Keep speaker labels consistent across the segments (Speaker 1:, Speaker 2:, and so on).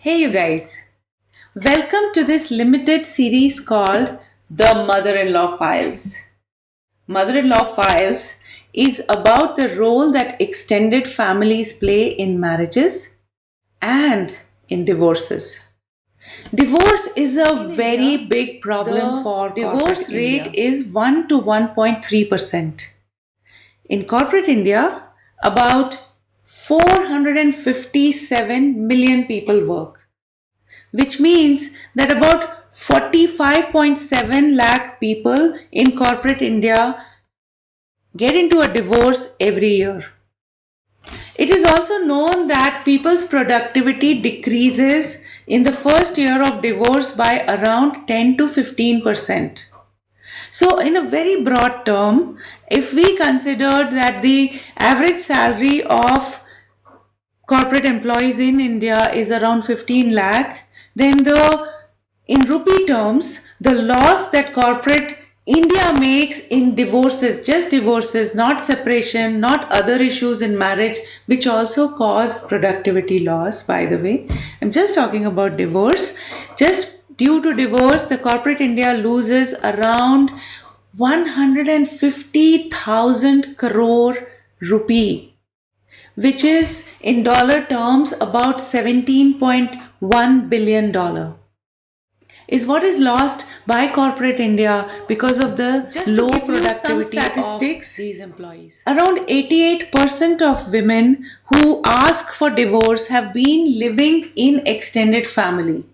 Speaker 1: Hey, you guys. Welcome to this limited series called The Mother in Law Files. Mother in Law Files is about the role that extended families play in marriages and in divorces. Divorce is a very big problem for divorce rate is 1 to 1.3%. In corporate India, about 457 million people work, which means that about 45.7 lakh people in corporate India get into a divorce every year. It is also known that people's productivity decreases in the first year of divorce by around 10 to 15%. So, in a very broad term, if we consider that the average salary of corporate employees in India is around 15 lakh, then in rupee terms, the loss that corporate India makes in divorces, just divorces, not separation, not other issues in marriage, which also cause productivity loss, by the way. I'm just talking about divorce. Just due to divorce, the corporate India loses around 150,000 crore rupee, which is in dollar terms about $17.1 billion, is what is lost by corporate India because of the low productivity statistics of these employees. Around 88% of women who ask for divorce have been living in extended family.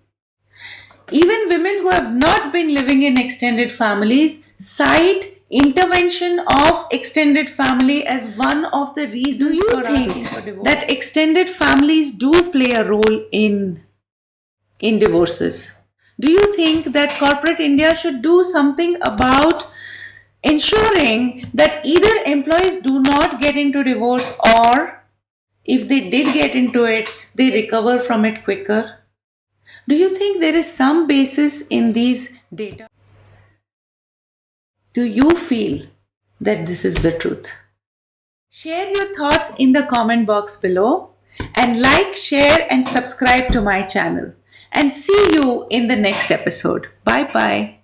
Speaker 1: Even women who have not been living in extended families cite intervention of extended family as one of the reasons. Do you think that extended families do play a role in divorces? Do you think that corporate India should do something about ensuring that either employees do not get into divorce, or if they did get into it, they recover from it quicker? Do you think there is some basis in these data? Do you feel that this is the truth? Share your thoughts in the comment box below, and like, share, and subscribe to my channel. And see you in the next episode. Bye bye.